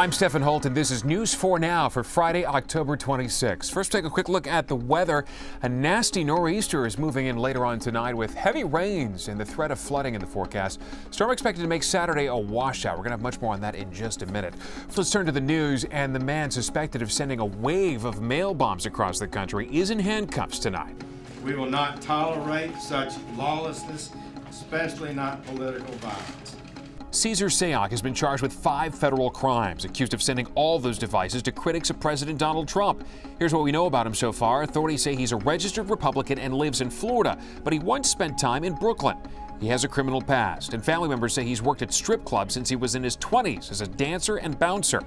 I'm Stefan Holt, and this is News 4 Now for Friday, October 26. First, take a quick look at the weather. A nasty nor'easter is moving in later on tonight with heavy rains and the threat of flooding in the forecast. Storm expected to make Saturday a washout. We're going to have much more on that in just a minute. Let's turn to the news, and the man suspected of sending a wave of mail bombs across the country is in handcuffs tonight. We will not tolerate such lawlessness, especially not political violence. Cesar Sayoc has been charged with 5 federal crimes, accused of sending all those devices to critics of President Donald Trump. Here's what we know about him so far. Authorities say he's a registered Republican and lives in Florida, but he once spent time in Brooklyn. He has a criminal past, and family members say he's worked at strip clubs since he was in his 20s as a dancer and bouncer.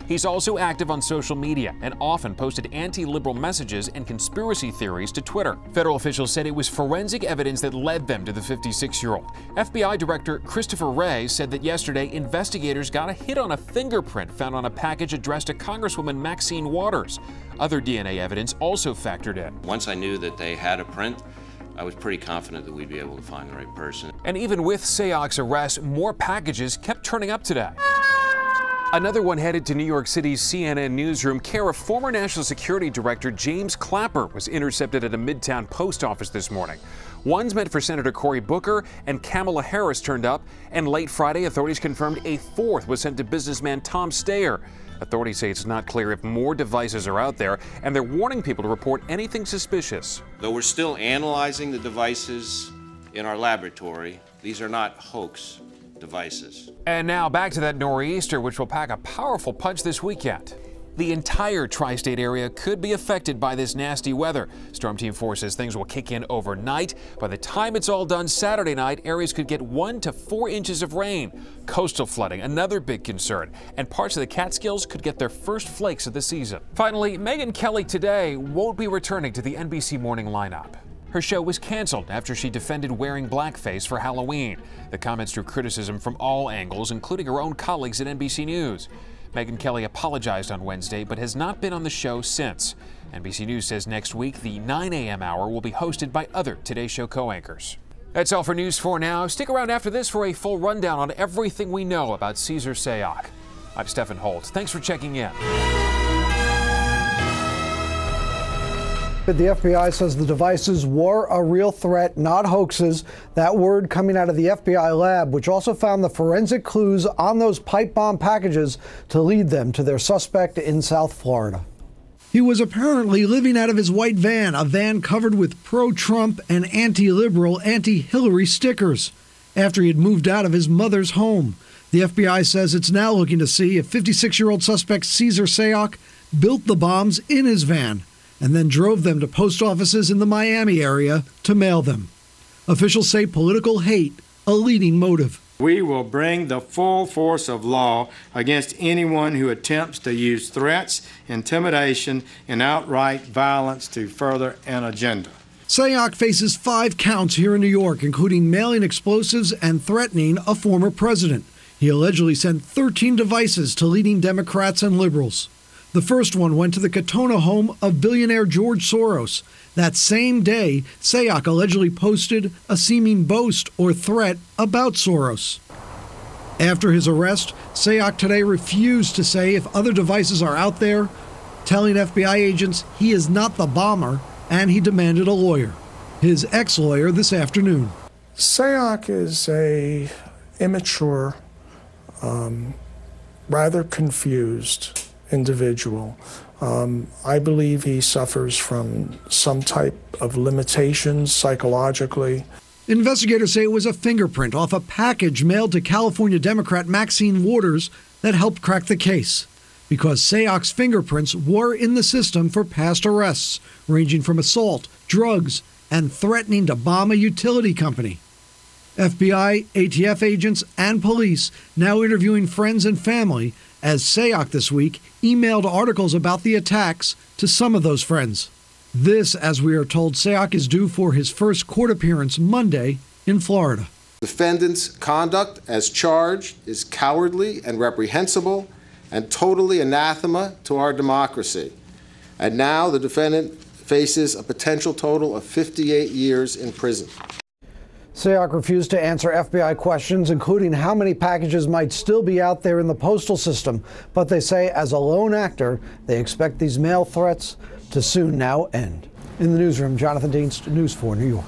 He's also active on social media and often posted anti-liberal messages and conspiracy theories to Twitter. Federal officials said it was forensic evidence that led them to the 56-year-old. FBI Director Christopher Wray said that yesterday investigators got a hit on a fingerprint found on a package addressed to Congresswoman Maxine Waters. Other DNA evidence also factored in. Once I knew that they had a print, I was pretty confident that we'd be able to find the right person. And even with Sayoc's arrest, more packages kept turning up today. Another one headed to New York City's CNN newsroom. Care of former National Security Director James Clapper was intercepted at a Midtown post office this morning. One's meant for Senator Cory Booker, and Kamala Harris turned up. And late Friday, authorities confirmed a 4th was sent to businessman Tom Steyer. Authorities say it's not clear if more devices are out there, and they're warning people to report anything suspicious. Though we're still analyzing the devices in our laboratory, these are not hoax devices. And now back to that nor'easter, which will pack a powerful punch this weekend. The entire tri-state area could be affected by this nasty weather. Storm Team 4 says things will kick in overnight. By the time it's all done Saturday night, areas could get 1 to 4 inches of rain. Coastal flooding, another big concern. And parts of the Catskills could get their first flakes of the season. Finally, Megyn Kelly Today won't be returning to the NBC morning lineup. Her show was canceled after she defended wearing blackface for Halloween. The comments drew criticism from all angles, including her own colleagues at NBC News. Megyn Kelly apologized on Wednesday, but has not been on the show since. NBC News says next week, the 9 a.m. hour will be hosted by other Today Show co-anchors. That's all for News 4 Now. Stick around after this for a full rundown on everything we know about Cesar Sayoc. I'm Stefan Holt. Thanks for checking in. The FBI says the devices were a real threat, not hoaxes. That word coming out of the FBI lab, which also found the forensic clues on those pipe bomb packages to lead them to their suspect in South Florida. He was apparently living out of his white van, a van covered with pro-Trump and anti-liberal, anti-Hillary stickers, after he had moved out of his mother's home. The FBI says it's now looking to see if 56-year-old suspect Cesar Sayoc built the bombs in his van and then drove them to post offices in the Miami area to mail them. Officials say political hate a leading motive. We will bring the full force of law against anyone who attempts to use threats, intimidation, and outright violence to further an agenda. Sayoc faces 5 counts here in New York, including mailing explosives and threatening a former president. He allegedly sent 13 devices to leading Democrats and liberals. The first one went to the Katona home of billionaire George Soros. That same day, Sayoc allegedly posted a seeming boast or threat about Soros. After his arrest, Sayoc today refused to say if other devices are out there, telling FBI agents he is not the bomber, and he demanded a lawyer. His ex-lawyer this afternoon. Sayoc is a immature, rather confused individual. I believe he suffers from some type of limitations psychologically. Investigators say it was a fingerprint off a package mailed to California Democrat Maxine Waters that helped crack the case, because Sayoc's fingerprints were in the system for past arrests, ranging from assault, drugs, and threatening to bomb a utility company. FBI, ATF agents, and police now interviewing friends and family as Sayoc this week emailed articles about the attacks to some of those friends. This, as we are told, Sayoc is due for his first court appearance Monday in Florida. Defendant's conduct as charged is cowardly and reprehensible and totally anathema to our democracy. And now the defendant faces a potential total of 58 years in prison. Sayoc refused to answer FBI questions, including how many packages might still be out there in the postal system. But they say, as a lone actor, they expect these mail threats to soon now end. In the newsroom, Jonathan Deans, News 4 New York.